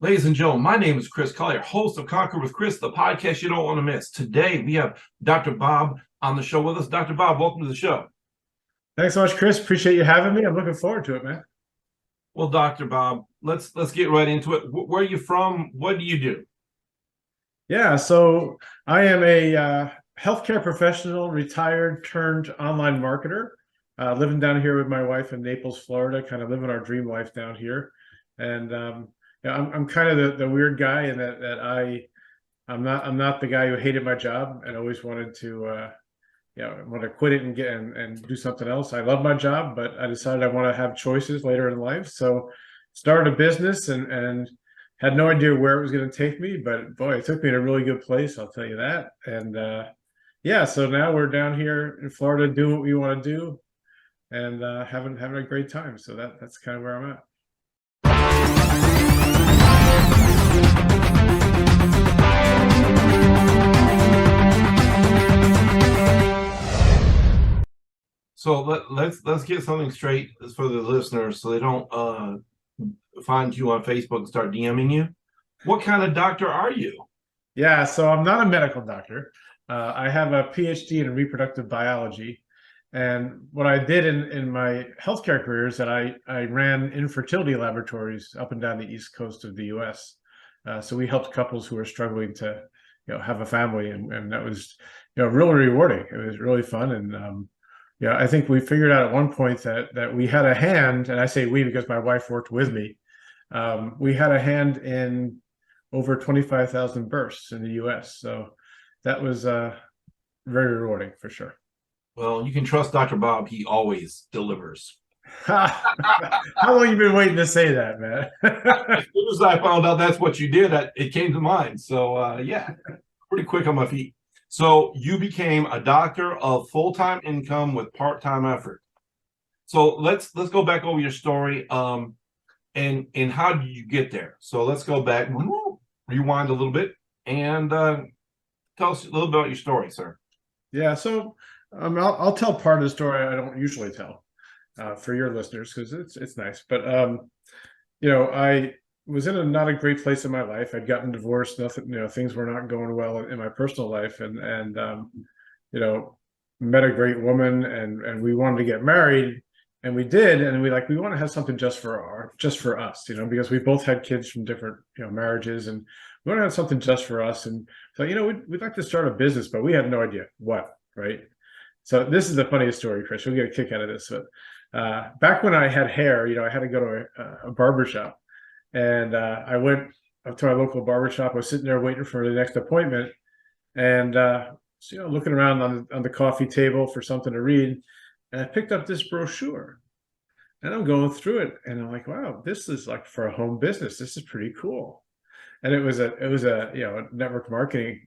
Ladies and gentlemen, my name is Chris Collier, host of Conquer with Chris, the podcast you don't want to miss. Today, we have Dr. Bob on the show with us. Dr. Bob, welcome to the show. Thanks so much, Chris. Appreciate you having me. I'm looking forward to it, man. Well, Dr. Bob, let's get right into it. Where are you from? What do you do? Yeah, so I am a healthcare professional, retired turned online marketer, living down here with my wife in Naples, Florida, kind of living our dream life down here. And yeah, I'm kind of the weird guy in that I'm not the guy who hated my job and always wanted to want to quit it and and do something else. I love my job, but I decided I want to have choices later in life. So started a business and had no idea where it was going to take me, but boy, it took me to a really good place, I'll tell you that. And yeah, so now we're down here in Florida doing what we want to do and having a great time. So that's kind of where I'm at. So let's get something straight for the listeners so they don't find you on Facebook and start DMing you. What kind of doctor are you? Yeah, so I'm not a medical doctor. I have a PhD in reproductive biology. And what I did in my healthcare career is that I ran infertility laboratories up and down the East Coast of the US. So we helped couples who were struggling to, have a family, and that was, really rewarding. It was really fun. And yeah, I think we figured out at one point that we had a hand, and I say we because my wife worked with me. We had a hand in over 25,000 births in the U.S. So that was very rewarding for sure. Well, you can trust Dr. Bob. He always delivers. How long you been waiting to say that, man? As soon as I found out that's what you did, it came to mind. So yeah, pretty quick on my feet. So you became a doctor of full-time income with part-time effort. So let's go back over your story. And how did you get there? So let's go back, rewind a little bit, and tell us a little bit about your story, sir. Yeah, so I'll tell part of the story I don't usually tell for your listeners because it's nice. But I was in not a great place in my life. I'd gotten divorced. Nothing, things were not going well in my personal life, and met a great woman, and we wanted to get married, and we did, and we want to have something just for us, because we both had kids from different marriages, and we want to have something just for us, and so we'd like to start a business, but we had no idea what, right? So this is the funniest story, Chris. You'll get a kick out of this. But back when I had hair, I had to go to a barber shop. And I went up to my local barbershop. I was sitting there waiting for the next appointment, and looking around on the coffee table for something to read. And I picked up this brochure, and I'm going through it, and I'm like, "Wow, this is like for a home business. This is pretty cool." And it was a network marketing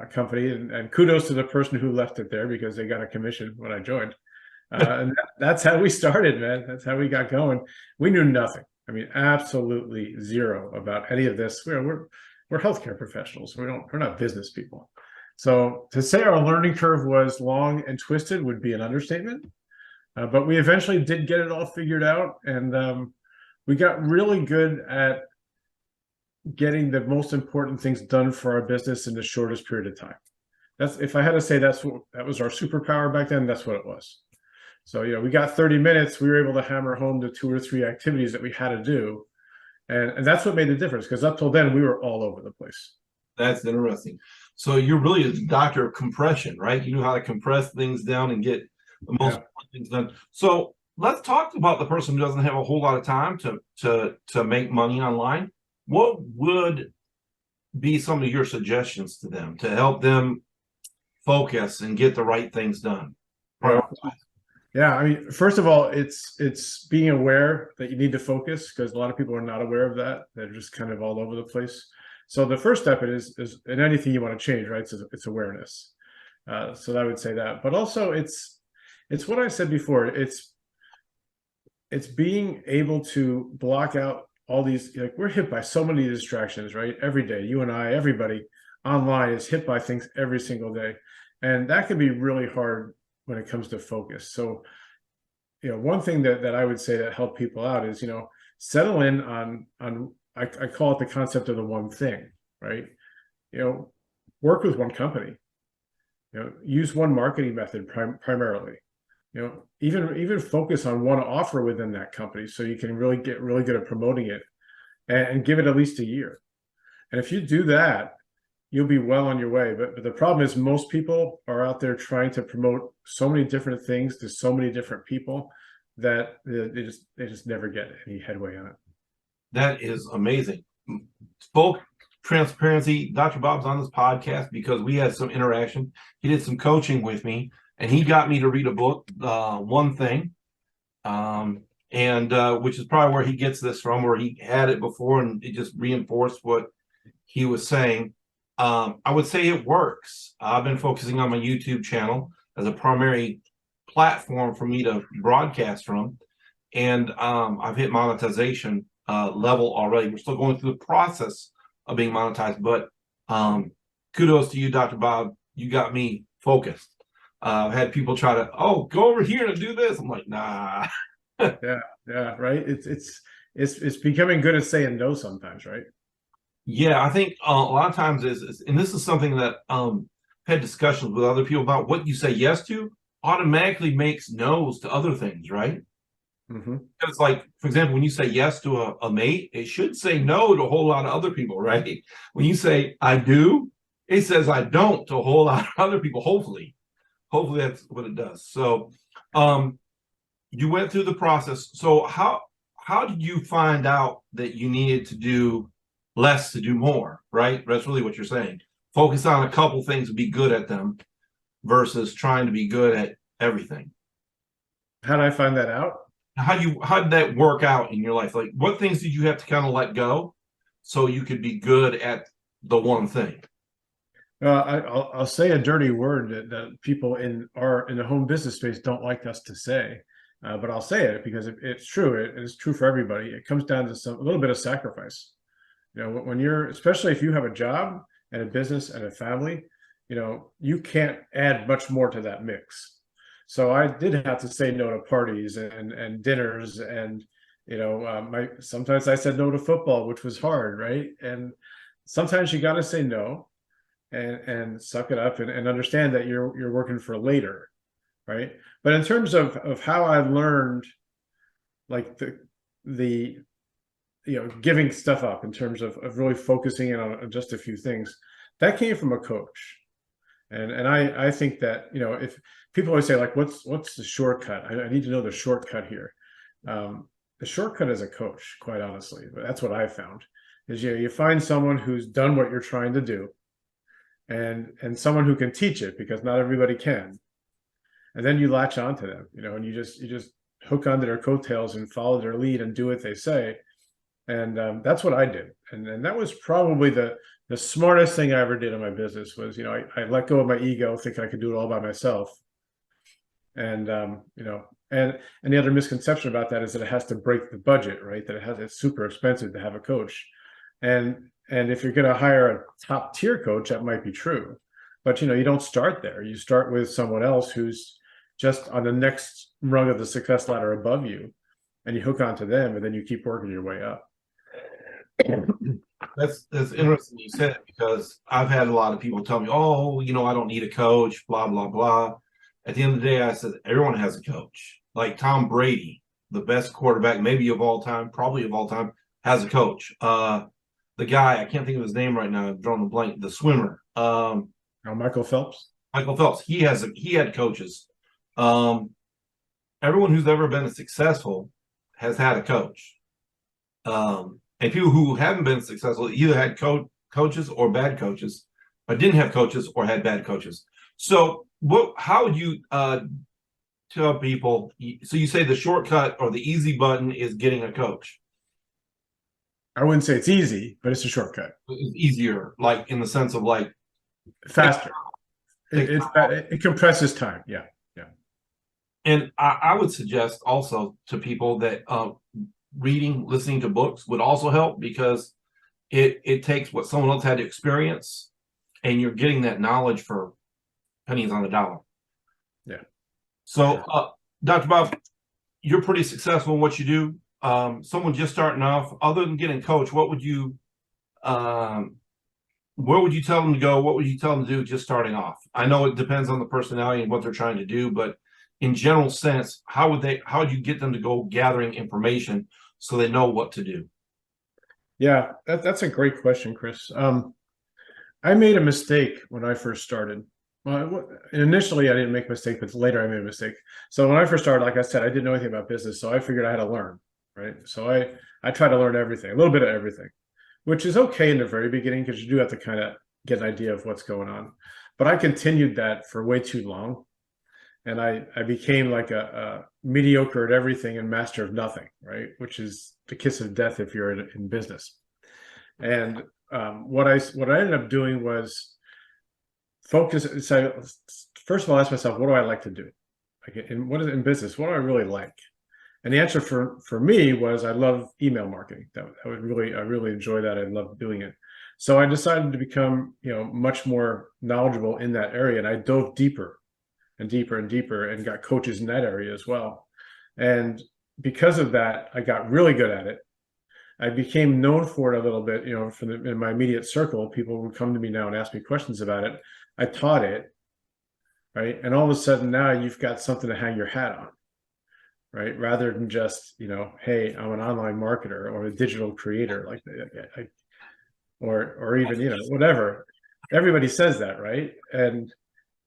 company, and kudos to the person who left it there because they got a commission when I joined. And that's how we started, man. That's how we got going. We knew nothing. I mean, absolutely zero about any of this. We're healthcare professionals. We're not business people. So to say our learning curve was long and twisted would be an understatement. But we eventually did get it all figured out, and we got really good at getting the most important things done for our business in the shortest period of time. If I had to say that was our superpower back then, that's what it was. So, we got 30 minutes. We were able to hammer home the 2 or 3 activities that we had to do. And that's what made the difference, because up till then, we were all over the place. That's interesting. So you're really a doctor of compression, right? You know how to compress things down and get the most things done. So let's talk about the person who doesn't have a whole lot of time to make money online. What would be some of your suggestions to them to help them focus and get the right things done? Yeah, I mean, first of all, it's being aware that you need to focus, because a lot of people are not aware of that. They're just kind of all over the place. So the first step is in anything you want to change, right? It's awareness. So I would say that, but also it's what I said before. It's being able to block out all these, we're hit by so many distractions, right? Every day, you and I, everybody online is hit by things every single day. And that can be really hard when it comes to focus. So, one thing that I would say that help people out is, settle in on I call it the concept of the one thing, right? Work with one company, use one marketing method primarily, even focus on one offer within that company so you can really get really good at promoting it, and give it at least a year. And if you do that, you'll be well on your way. But the problem is most people are out there trying to promote so many different things to so many different people that they just never get any headway on it. That is amazing. Full transparency, Dr. Bob's on this podcast because we had some interaction. He did some coaching with me, and he got me to read a book, One Thing, and which is probably where he gets this from, where he had it before, and it just reinforced what he was saying. I would say it works. I've been focusing on my YouTube channel as a primary platform for me to broadcast from, and I've hit monetization level already. We're still going through the process of being monetized, but kudos to you, Dr. Bob. You got me focused. I've had people try to, go over here and do this. I'm like, nah. Yeah, right. It's becoming good at saying no sometimes, right? Yeah, I think a lot of times and this is something that I've had discussions with other people about. What you say yes to automatically makes no's to other things, right? Mm-hmm. It's like, for example, when you say yes to a mate, it should say no to a whole lot of other people, right? When you say I do, it says I don't to a whole lot of other people. Hopefully that's what it does. So you went through the process. So how did you find out that you needed to do less to do more, right? That's really what you're saying. Focus on a couple things and be good at them versus trying to be good at everything. How did I find that out? How did that work out in your life? Like, what things did you have to kind of let go so you could be good at the one thing? I'll say a dirty word that people in the home business space don't like us to say, but I'll say it because it's true. It's true for everybody. It comes down to a little bit of sacrifice. When especially if you have a job and a business and a family, you can't add much more to that mix. So I did have to say no to parties and dinners, and sometimes I said no to football, which was hard, right? And sometimes you got to say no, and suck it up and understand that you're working for later, right? But in terms of how I learned, like the giving stuff up in terms of really focusing in on just a few things, that came from a coach. And I think that, if people always say, like, what's the shortcut? I need to know the shortcut here. The shortcut is a coach, quite honestly. But that's what I found is, you find someone who's done what you're trying to do, and someone who can teach it, because not everybody can. And then you latch onto them, and you just hook onto their coattails and follow their lead and do what they say. And that's what I did. And that was probably the smartest thing I ever did in my business was, I let go of my ego, thinking I could do it all by myself. And, and the other misconception about that is that it has to break the budget, right? That it's super expensive to have a coach. And if you're going to hire a top tier coach, that might be true, but, you don't start there. You start with someone else who's just on the next rung of the success ladder above you, and you hook onto them, and then you keep working your way up. That's interesting you said it, because I've had a lot of people tell me, I don't need a coach, blah, blah, blah. At the end of the day, I said, everyone has a coach. Like Tom Brady, the best quarterback, maybe of all time, probably of all time, has a coach. The guy, I can't think of his name right now, I'm drawing a blank, the swimmer. Michael Phelps. Michael Phelps, he had coaches. Everyone who's ever been successful has had a coach. And people who haven't been successful either had coaches or bad coaches, or didn't have coaches or had bad coaches. So how would you tell people? So you say the shortcut or the easy button is getting a coach. I wouldn't say it's easy, but it's a shortcut. It's easier, like in the sense of like faster. It compresses time. Yeah. And I would suggest also to people that listening to books would also help, because it takes what someone else had to experience, and you're getting that knowledge for pennies on the dollar. Yeah. So, Dr. Bob, you're pretty successful in what you do. someone just starting off, other than getting coached, what would you, where would you tell them to go? What would you tell them to do just starting off? I know it depends on the personality and what they're trying to do, but in general how would you get them to go gathering information so they know what to do? Yeah, that's a great question, Chris. I made a mistake when I first started. Well, initially I didn't make a mistake, but later I made a mistake. So when I first started, like I said, I didn't know anything about business, so I figured I had to learn, right? So I tried to learn everything, a little bit of everything, which is okay in the very beginning because you do have to kind of get an idea of what's going on. But I continued that for way too long, and I became like a mediocre at everything and master of nothing, right? Which is the kiss of death if you're in business. And what I ended up doing was focus. So first of all, I asked myself, what do I like to do? Like in business, what do I really like? And the answer for me was I love email marketing. I really enjoy that. I love doing it. So I decided to become, much more knowledgeable in that area, and I dove deeper and deeper and deeper and got coaches in that area as well. And because of that, I got really good at it. I became known for it a little bit, in my immediate circle. People would come to me now and ask me questions about it. I taught it, right? And all of a sudden now you've got something to hang your hat on, right? Rather than just, hey, I'm an online marketer or a digital creator, or even, whatever. Everybody says that, right? And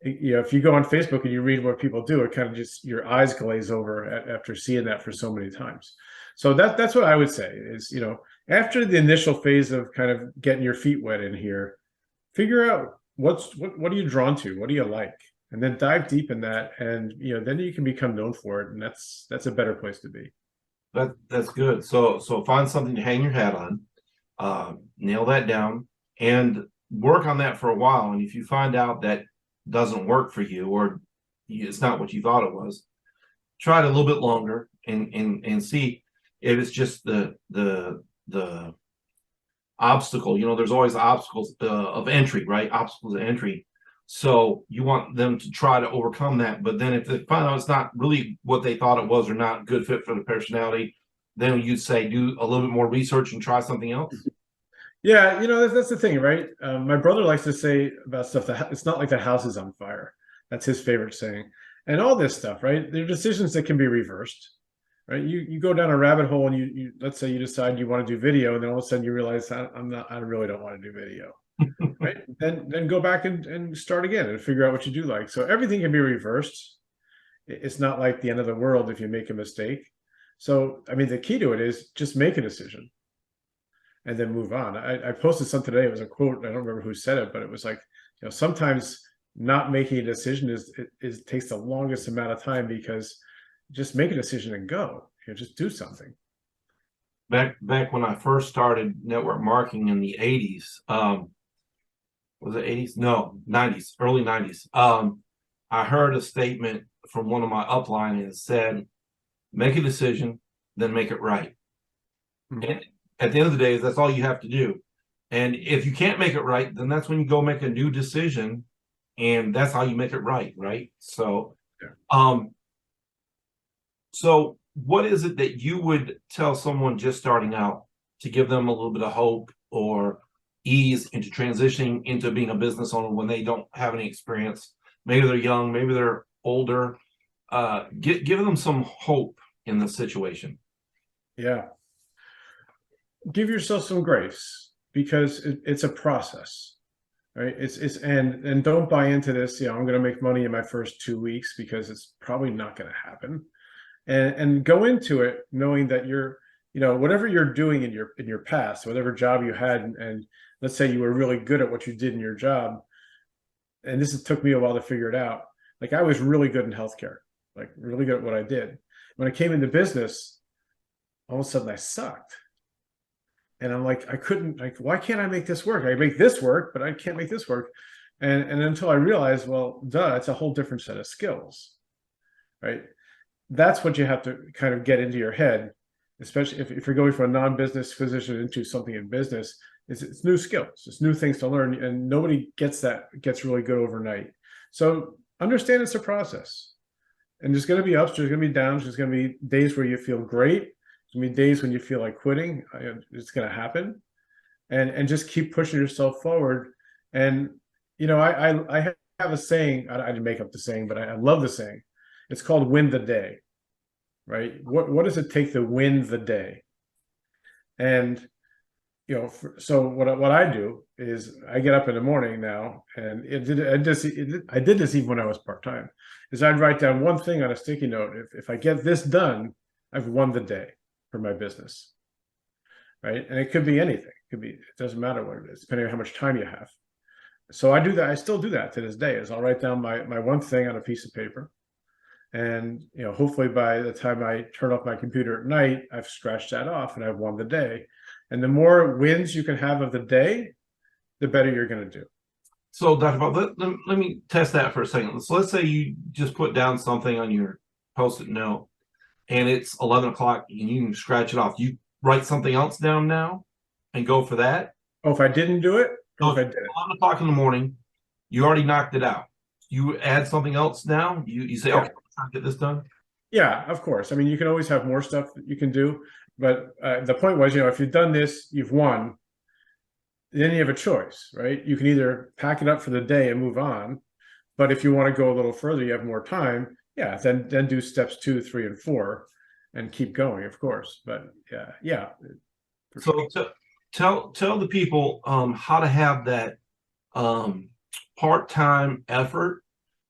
if you go on Facebook and you read what people do, it kind of just your eyes glaze over after seeing that for so many times. So that's what I would say is, after the initial phase of kind of getting your feet wet in here, figure out what are you drawn to, what do you like, and then dive deep in that, and then you can become known for it, and that's a better place to be. That's good. So find something to hang your hat on, nail that down, and work on that for a while. And if you find out that doesn't work for you, or it's not what you thought it was, try it a little bit longer and see if it's just the obstacle. There's always obstacles of entry, right? Obstacles of entry. So you want them to try to overcome that. But then if they find out it's not really what they thought it was, or not a good fit for the personality, then you'd say do a little bit more research and try something else. Yeah, that's the thing, right? My brother likes to say about stuff that it's not like the house is on fire. That's his favorite saying. And all this stuff, right? There are decisions that can be reversed, right? You go down a rabbit hole and you let's say you decide you want to do video, and then all of a sudden you realize I really don't want to do video, right? Then go back and start again and figure out what you do like. So everything can be reversed. It's not like the end of the world if you make a mistake. So I mean, the key to it is just make a decision and then move on. I posted something today. It was a quote. I don't remember who said it, but it was like, sometimes not making a decision is takes the longest amount of time, because just make a decision and go. Just do something. Back when I first started network marketing in the 80s, was it 80s? No, 90s, early 90s. I heard a statement from one of my upline and said, make a decision, then make it right. Mm-hmm. And at the end of the day, that's all you have to do. And if you can't make it right, then that's when you go make a new decision, and that's how you make it right, right? So, so what is it that you would tell someone just starting out to give them a little bit of hope or ease into transitioning into being a business owner when they don't have any experience? Maybe they're young, maybe they're older. Give them some hope in the situation. Yeah. Give yourself some grace, because it's a process, right? And don't buy into this, I'm going to make money in my first 2 weeks, because it's probably not going to happen. And go into it knowing that you're, whatever you're doing in your past, whatever job you had, and let's say you were really good at what you did in your job, and took me a while to figure it out. Like, I was really good in healthcare, like really good at what I did. When I came into business, all of a sudden I sucked. And I'm like, why can't I make this work? I make this work, but I can't make this work. And until I realized, well, it's a whole different set of skills, right? That's what you have to kind of get into your head, especially if you're going from a non-business position into something in business. It's new skills, it's new things to learn, and nobody gets really good overnight. So understand it's a process, and there's going to be ups, there's going to be downs, there's going to be days where you feel great, gonna be days when you feel like quitting. It's gonna happen, and just keep pushing yourself forward. And I have a saying. I didn't make up the saying, but I love the saying. It's called "Win the Day." Right? What does it take to win the day? And so what I do is I get up in the morning now, and I did this even when I was part-time, is I'd write down one thing on a sticky note. If I get this done, I've won the day for my business, right? And it could be anything. It doesn't matter what it is, depending on how much time you have. So I do that. I still do that to this day. Is I'll write down my one thing on a piece of paper, and hopefully by the time I turn off my computer at night, I've scratched that off and I've won the day. And the more wins you can have of the day, the better you're going to do. So, Dr. Bob, let me test that for a second. So let's say you just put down something on your Post-it note, and it's 11 o'clock, and you can scratch it off. You write something else down now and go for that? Oh, if I didn't do it? So If I did it? 11 o'clock in the morning, you already knocked it out. You add something else now? You say, Yeah. okay, I'm trying to get this done? Yeah, of course. I mean, you can always have more stuff that you can do. But the point was, if you've done this, you've won. Then you have a choice, right? You can either pack it up for the day and move on. But if you want to go a little further, you have more time. Yeah, then do steps 2, 3, and 4 and keep going, of course. But yeah. So tell the people how to have that part-time effort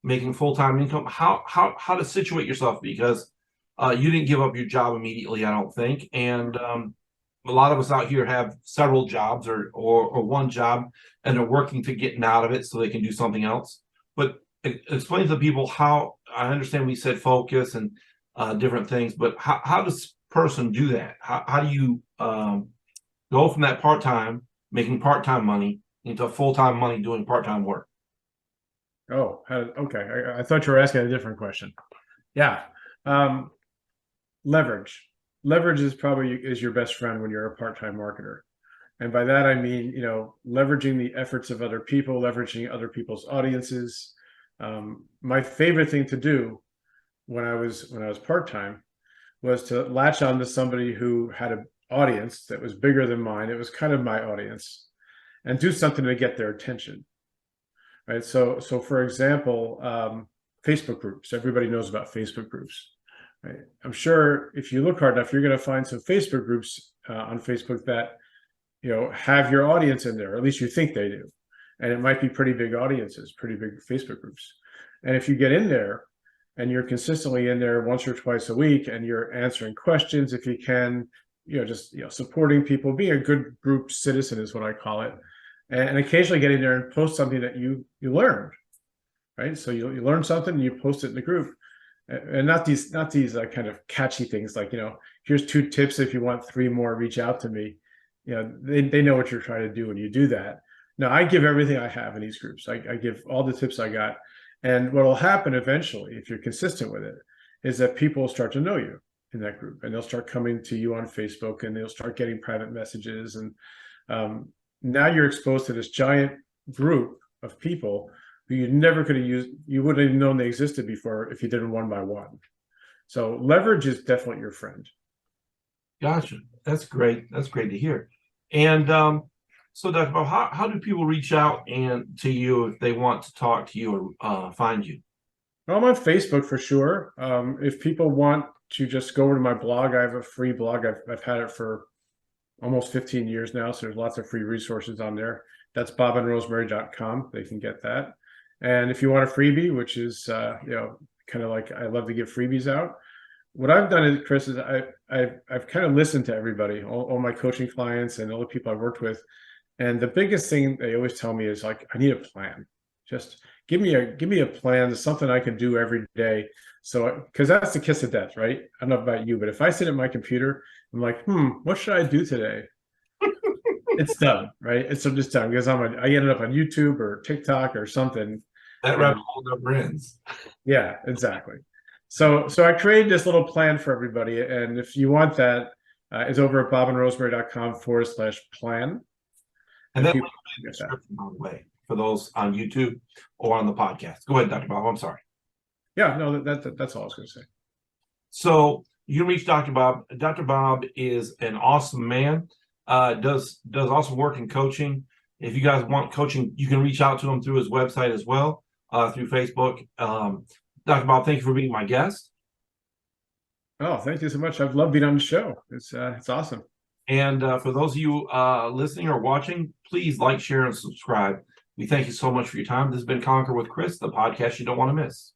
making full-time income, how to situate yourself, because you didn't give up your job immediately, I don't think. And a lot of us out here have several jobs or one job, and they're working to getting out of it so they can do something else. But explain to the people how, I understand we said focus and different things, but how does person do that? How do you go from that part-time, making part-time money, into full-time money doing part-time work? Oh, okay. I thought you were asking a different question. Yeah. Leverage. Leverage is probably your best friend when you're a part-time marketer. And by that, I mean, leveraging the efforts of other people, leveraging other people's audiences. My favorite thing to do when I was part-time was to latch on to somebody who had an audience that was bigger than mine. It was kind of my audience, and do something to get their attention. Right. So for example, Facebook groups. Everybody knows about Facebook groups. Right? I'm sure if you look hard enough, you're going to find some Facebook groups on Facebook that have your audience in there, or at least you think they do. And it might be pretty big audiences, pretty big Facebook groups. And if you get in there and you're consistently in there once or twice a week, and you're answering questions if you can, just supporting people, being a good group citizen is what I call it. And occasionally get in there and post something that you learned, right? So you learn something and you post it in the group, and not these kind of catchy things like, here's 2 tips. If you want 3 more, reach out to me. They know what you're trying to do when you do that. Now, I give everything I have in these groups. I give all the tips I got. And what will happen eventually, if you're consistent with it, is that people will start to know you in that group, and they'll start coming to you on Facebook, and they'll start getting private messages. And now you're exposed to this giant group of people who you never could have used. You wouldn't have known they existed before if you did them one by one. So leverage is definitely your friend. Gotcha. That's great. That's great to hear. And so, Dr. Bob, how do people reach out to you if they want to talk to you or find you? Well, I'm on Facebook for sure. If people want to just go over to my blog, I have a free blog. I've had it for almost 15 years now, so there's lots of free resources on there. That's bobandrosemary.com. They can get that. And if you want a freebie, which is kind of like, I love to give freebies out. What I've done, Chris, is I've kind of listened to everybody, all my coaching clients and all the people I've worked with. And the biggest thing they always tell me is like, I need a plan. Just give me a plan, something I can do every day. So, because that's the kiss of death, right? I don't know about you, but if I sit at my computer, I'm like, what should I do today? It's done, right? It's just done, because I ended up on YouTube or TikTok or something. That rabbit hole never ends. Yeah, exactly. So I created this little plan for everybody, and if you want that, it's over at bobandrosemary.com/plan. And that link will be in the description, by the way, for those on YouTube or on the podcast. Go ahead, Dr. Bob. I'm sorry. Yeah, no, that's all I was going to say. So you can reach Dr. Bob. Dr. Bob is an awesome man. Does awesome work in coaching. If you guys want coaching, you can reach out to him through his website as well, through Facebook. Dr. Bob, thank you for being my guest. Oh, thank you so much. I've loved being on the show. It's awesome. And for those of you listening or watching, please like, share, and subscribe. We thank you so much for your time. This has been Conquer with Chris, the podcast you don't want to miss.